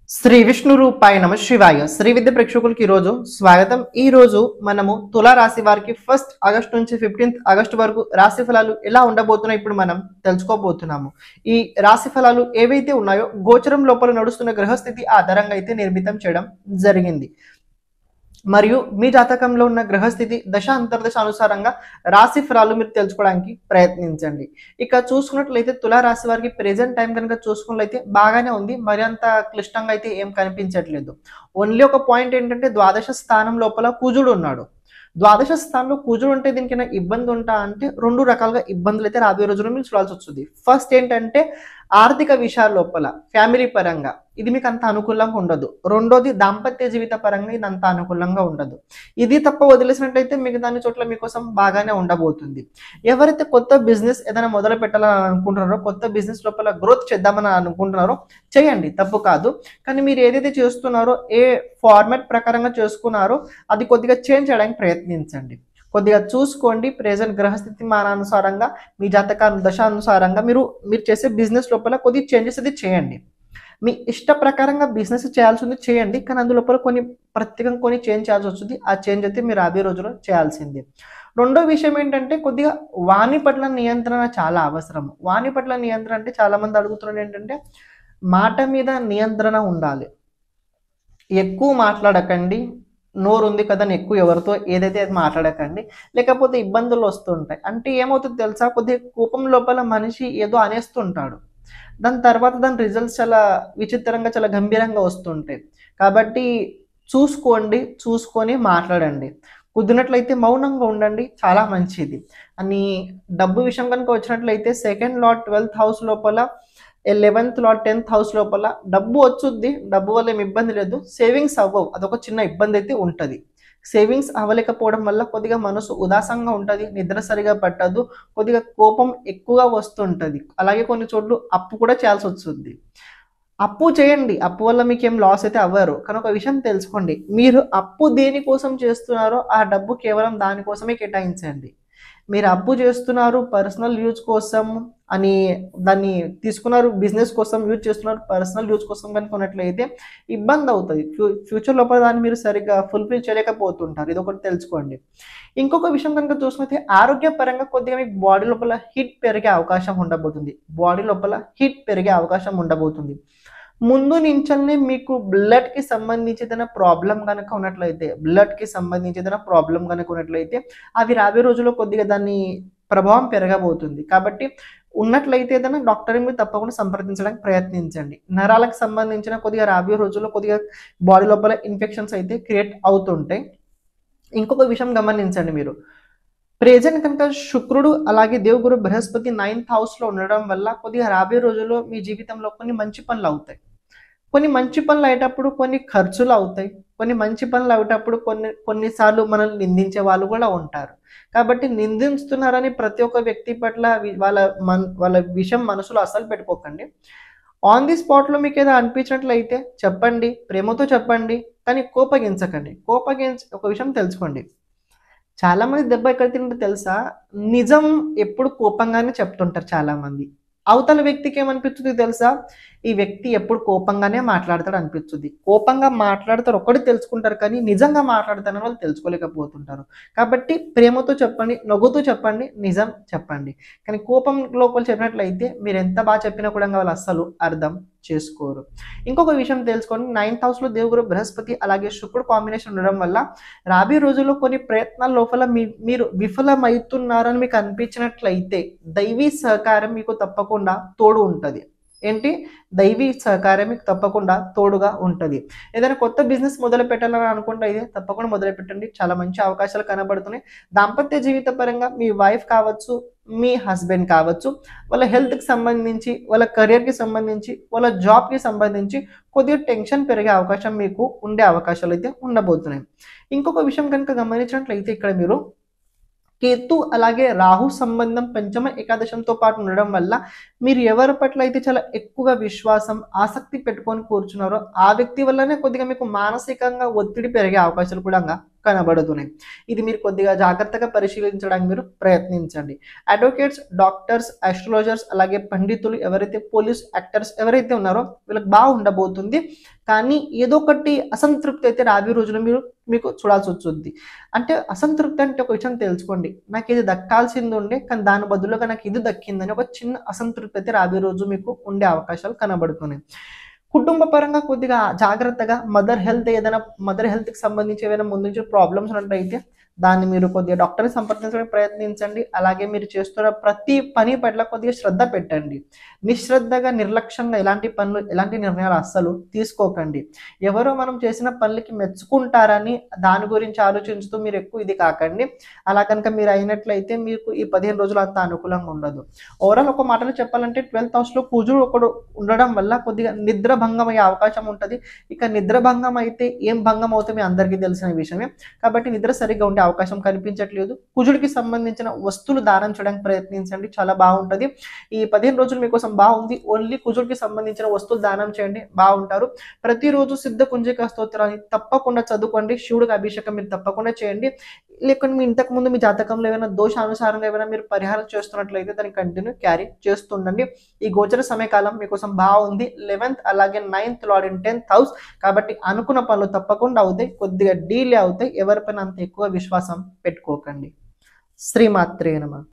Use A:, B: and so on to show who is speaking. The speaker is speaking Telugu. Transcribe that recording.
A: శ్రీ విష్ణు రూపాయ నమ శివాయ. శ్రీ విద్య ప్రేక్షకులకి ఈరోజు స్వాగతం. ఈ రోజు మనము తులా రాశి వారికి 1 ఆగస్టు నుంచి 15 ఆగస్టు వరకు రాశి ఫలాలు ఎలా ఉండబోతున్నాయి ఇప్పుడు మనం తెలుసుకోబోతున్నాము. ఈ రాశి ఫలాలు ఏవైతే ఉన్నాయో గోచరం లోపల నడుస్తున్న గ్రహస్థితి ఆధారంగా అయితే నిర్మితం చేయడం జరిగింది. మరియు మీ జాతకంలో ఉన్న గ్రహస్థితి దశ అంతర్దశ అనుసారంగా రాశి ఫలాలు మీరు తెలుసుకోవడానికి ప్రయత్నించండి. ఇక చూసుకున్నట్లయితే తులా రాశి వారికి ప్రెజెంట్ టైం కనుక చూసుకున్నట్లయితే బాగానే ఉంది, మరి అంత క్లిష్టంగా అయితే ఏం కనిపించట్లేదు. ఓన్లీ ఒక పాయింట్ ఏంటంటే ద్వాదశ స్థానం లోపల కుజుడు ఉన్నాడు. ద్వాదశ స్థానంలో కుజుడు ఉంటే దీనికైనా ఇబ్బంది ఉంటా అంటే రెండు రకాలుగా ఇబ్బందులు అయితే రాబోయే రోజుల్లో మీరు చూడాల్సి వస్తుంది. ఫస్ట్ ఏంటంటే ఆర్థిక విషయాల లోపల ఫ్యామిలీ పరంగా ఇది మీకు అంత అనుకూలంగా ఉండదు. రెండోది దాంపత్య జీవిత పరంగా ఇది అంత అనుకూలంగా ఉండదు. ఇది తప్ప వదిలేసినట్లయితే మిగతా చోట్ల మీకోసం బాగానే ఉండబోతుంది. ఎవరైతే కొత్త బిజినెస్ ఏదైనా మొదలు పెట్టాలని అనుకుంటున్నారో, కొత్త బిజినెస్ లోపల గ్రోత్ చేద్దామని అనుకుంటున్నారో చేయండి, తప్పు కాదు. కానీ మీరు ఏదైతే చేస్తున్నారో, ఏ ఫార్మాట్ ప్రకారంగా చేసుకున్నారో అది కొద్దిగా చేంజ్ చేయడానికి ప్రయత్నించండి. కొద్దిగా చూసుకోండి. ప్రెజెంట్ గ్రహస్థితి మానానుసారంగా మీ జాతకాల దశ అనుసారంగా మీరు చేసే బిజినెస్ లోపల కొద్దిగా చేంజెస్ అది చేయండి. మీ ఇష్ట ప్రకారంగా బిజినెస్ చేయాల్సింది చేయండి, కానీ అందులోపల ప్రత్యేకంగా కొన్ని చేంజ్ చేయాల్సి వస్తుంది. ఆ చేంజ్ అయితే మీరు రాబోయే రోజుల్లో చేయాల్సిందే. రెండో విషయం ఏంటంటే కొద్దిగా వాణి పట్ల నియంత్రణ చాలా అవసరం. వాణి పట్ల నియంత్రణ అంటే చాలా మంది అడుగుతున్నారు ఏంటంటే మాట మీద నియంత్రణ ఉండాలి. ఎక్కువ మాట్లాడకండి, నోరు ఉంది కదా అని ఎక్కువ ఎవరితో ఏదైతే అది మాట్లాడకండి, లేకపోతే ఇబ్బందులు వస్తుంటాయి. అంటే ఏమవుతుంది తెలుసా, కొద్దిగా కోపం లోపల మనిషి ఏదో అనేస్తుంటాడు, దాని తర్వాత దాని రిజల్ట్స్ చాలా విచిత్రంగా చాలా గంభీరంగా వస్తుంటాయి. కాబట్టి చూసుకోండి, చూసుకొని మాట్లాడండి. కుదిరినట్లయితే మౌనంగా ఉండండి, చాలా మంచిది. అని డబ్బు విషయం కనుక వచ్చినట్లయితే సెకండ్ లాట్ 12th హౌస్ లోపల, 11th లాట్ 10th హౌస్ లోపల డబ్బు వచ్చుద్ది. డబ్బు వల్ల ఏమి ఇబ్బంది లేదు. సేవింగ్స్ అవ్వవు, అదొక చిన్న ఇబ్బంది అయితే ఉంటుంది. సేవింగ్స్ అవ్వలేకపోవడం వల్ల కొద్దిగా మనసు ఉదాసంగా ఉంటుంది, నిద్ర సరిగా పట్టదు, కొద్దిగా కోపం ఎక్కువగా వస్తుంటుంది. అలాగే కొన్ని చోట్ల అప్పు కూడా చేయాల్సి వస్తుంది. అప్పు చేయండి, అప్పు వల్ల మీకు ఏం లాస్ అయితే అవ్వరు. కానీ ఒక విషయం తెలుసుకోండి, మీరు అప్పు దేనికోసం చేస్తున్నారో ఆ డబ్బు కేవలం దానికోసమే కేటాయించండి. మీరు అప్పు చేస్తున్నారు పర్సనల్ యూజ్ కోసం అని దాన్ని తీసుకున్నారు, బిజినెస్ కోసం యూజ్ చేస్తున్నారు, పర్సనల్ యూజ్ కోసం కనుకున్నట్లయితే ఇబ్బంది అవుతుంది. ఫ్యూచర్ లోపల దాన్ని మీరు సరిగ్గా ఫుల్ఫిల్ చేయలేకపోతుంటారు. ఇది ఒకటి తెలుసుకోండి. ఇంకొక విషయం కనుక చూసినట్లయితే ఆరోగ్యపరంగా కొద్దిగా మీకు బాడీ లోపల హీట్ పెరిగే అవకాశం ఉండబోతుంది. బాడీ లోపల హీట్ పెరిగే అవకాశం ఉండబోతుంది. ముందు నుంచల్ని మీకు బ్లడ్కి సంబంధించి ఏదైనా ప్రాబ్లం కనుక ఉన్నట్లయితే, అవి రాబోయే రోజుల్లో కొద్దిగా దాన్ని ప్రభావం పెరగబోతుంది. కాబట్టి ఉన్నట్లయితే ఏదైనా డాక్టర్ మీరు తప్పకుండా సంప్రదించడానికి ప్రయత్నించండి. నరాలకు సంబంధించిన కొద్దిగా రాబోయే రోజుల్లో కొద్దిగా బాడీ లోపల ఇన్ఫెక్షన్స్ అయితే క్రియేట్ అవుతుంటాయి. ఇంకొక విషయం గమనించండి, మీరు ప్రెజెంట్ కనుక శుక్రుడు అలాగే దేవుగురు బృహస్పతి 9th హౌస్లో ఉండడం వల్ల కొద్దిగా రాబోయే రోజుల్లో మీ జీవితంలో కొన్ని మంచి పనులు అవుతాయి. కొన్ని మంచి పనులు అయ్యేటప్పుడు కొన్ని ఖర్చులు అవుతాయి. కొన్ని మంచి పనులు అయ్యేటప్పుడు కొన్నిసార్లు మనల్ని నిందించే వాళ్ళు కూడా ఉంటారు. కాబట్టి నిందిస్తున్నారని ప్రతి ఒక్క వ్యక్తి పట్ల వాళ్ళ విషయం మనసులో అస్సలు పెట్టుకోకండి. ఆన్ ది స్పాట్లో మీకు ఏదో అనిపించినట్లయితే చెప్పండి, ప్రేమతో చెప్పండి, కానీ కోపగించకండి. ఒక విషయం తెలుసుకోండి, చాలామంది దెబ్బ ఎక్కడ తింటారో తెలుసా, నిజం ఎప్పుడు కోపంగానే చెప్తుంటారు చాలామంది. అవతల వ్యక్తికి ఏమనిపిస్తుంది తెలుసా, ఈ వ్యక్తి ఎప్పుడు కోపంగానే మాట్లాడతాడు అనిపిస్తుంది. కోపంగా మాట్లాడతారు ఒకటి తెలుసుకుంటారు, కానీ నిజంగా మాట్లాడతారని వాళ్ళు తెలుసుకోలేకపోతుంటారు. కాబట్టి ప్రేమతో చెప్పండి, నవ్వుతూ చెప్పండి, నిజం చెప్పండి. కానీ కోపం లోపల చెప్పినట్లయితే మీరు ఎంత బాగా చెప్పినా కూడా వాళ్ళు అస్సలు అర్థం చేసుకోరు. ఇంకొక విషయం తెలుసుకోండి, 9th హౌస్లో దేవుగురు బృహస్పతి అలాగే శుక్రుడు కాంబినేషన్ ఉండడం వల్ల రాబోయే రోజుల్లో కొన్ని ప్రయత్నాల లోపల మీరు విఫలమవుతున్నారని మీకు అనిపించినట్లయితే దైవీ సహకారం మీకు తప్పకుండా తోడు ఉంటుంది. ఏంటి, దైవీ సహకారం మీకు తప్పకుండా తోడుగా ఉంటుంది. ఏదైనా కొత్త బిజినెస్ మొదలు పెట్టాలని అనుకుంటే అయితే తప్పకుండా మొదలు పెట్టండి, చాలా మంచి అవకాశాలు కనబడుతున్నాయి. దాంపత్య జీవిత పరంగా మీ వైఫ్ కావచ్చు, మీ హస్బెండ్ కావచ్చు, వాళ్ళ హెల్త్కి సంబంధించి, వాళ్ళ కెరియర్కి సంబంధించి, వాళ్ళ జాబ్కి సంబంధించి కొద్దిగా టెన్షన్ పెరిగే అవకాశం మీకు ఉండే అవకాశాలు అయితే ఉండబోతున్నాయి. ఇంకొక విషయం కనుక గమనించినట్లయితే ఇక్కడ మీరు కేతు అలాగే రాహు సంబంధం పంచమ ఏకాదశంతో పాటు ఉండడం వల్ల మీరు ఎవరి పట్ల అయితే చాలా ఎక్కువగా విశ్వాసం ఆసక్తి పెట్టుకొని కూర్చున్నారో ఆ వ్యక్తి వల్లనే కొద్దిగా మీకు మానసికంగా ఒత్తిడి పెరిగే అవకాశాలు కూడా కనబడుతున్నాయి. ఇది మీరు కొద్దిగా జాగ్రత్తగా పరిశీలించడానికి మీరు ప్రయత్నించండి. అడ్వకేట్స్, డాక్టర్స్, ఆస్ట్రాలజర్స్ అలాగే పండితులు ఎవరైతే పోలీస్ యాక్టర్స్ ఎవరైతే ఉన్నారో వీళ్ళకి బాగా ఉండబోతుంది. కానీ ఏదో ఒకటి అసంతృప్తి అయితే రాబోయే రోజుల్లో మీకు చూడాల్సి వచ్చుద్ది. అంటే అసంతృప్తి అంటే ఒక విషయం తెలుసుకోండి, నాకు ఇది దక్కాల్సింది ఉండే కానీ దాని బదులుగా నాకు ఇది దక్కిందని ఒక చిన్న అసంతృప్తి అయితే రాబోయే రోజు మీకు ఉండే అవకాశాలు కనబడుతున్నాయి. కుటుంబ పరంగా కొద్దిగా జాగ్రత్తగా మదర్ హెల్త్కి సంబంధించి ఏమైనా ముందు నుంచి ప్రాబ్లమ్స్ ఉన్నట్టయితే దాన్ని మీరు కొద్దిగా డాక్టర్ని సంప్రదించడానికి ప్రయత్నించండి. అలాగే మీరు చేస్తున్న ప్రతి పని పట్ల కొద్దిగా శ్రద్ధ పెట్టండి. నిశ్రద్ధగా నిర్లక్ష్యంగా ఎలాంటి నిర్ణయాలు అస్సలు తీసుకోకండి. ఎవరో మనం చేసిన పనులకి మెచ్చుకుంటారని దాని గురించి ఆలోచించుతూ మీరు ఎక్కువ ఇది కాకండి. అలా కనుక మీరు అయినట్లయితే మీకు ఈ 15 రోజులు అంత అనుకూలంగా ఉండదు. ఓవరాల్ ఒక మాటలో చెప్పాలంటే 12th హౌస్లో కుజుడు ఒకడు ఉండడం వల్ల కొద్దిగా నిద్ర భంగం అయ్యే అవకాశం ఉంటుంది. ఇక నిద్ర భంగం అయితే ఏం భంగం అవుతుంది మీ అందరికీ తెలిసిన విషయమే. కాబట్టి నిద్ర సరిగ్గా ఉండే అవకాశం కనిపించట్లేదు. కుజుడికి సంబంధించిన వస్తువులు దానం చేయడానికి ప్రయత్నించండి, చాలా బాగుంటుంది. ఈ 15 రోజులు మీకోసం బాగుంది. ఓన్లీ కుజుడికి సంబంధించిన వస్తువులు దానం చేయండి, బాగుంటారు. ప్రతిరోజు సిద్ధ కుంజికా స్తోత్రాన్ని తప్పకుండా చదువుకోండి. శివుడికి అభిషేకం మీరు తప్పకుండా చేయండి. లేకుంటే మీ ఇంతకు ముందు మీ జాతకంలో ఏమైనా దోషానుసారంగా ఏమైనా మీరు పరిహారం చేస్తున్నట్లయితే దాన్ని కంటిన్యూ క్యారీ చేస్తుండండి. ఈ గోచర సమయకాలం మీకోసం బాగుంది. 11th అలాగే 9th lord in 10th house కాబట్టి అనుకున్న పనులు తప్పకుండా అవుతాయి. కొద్దిగా డీలే అవుతాయి. ఎవరిపైన అంత ఎక్కువ విశ్వాసం పెట్టుకోకండి. శ్రీమాత్రే నమః.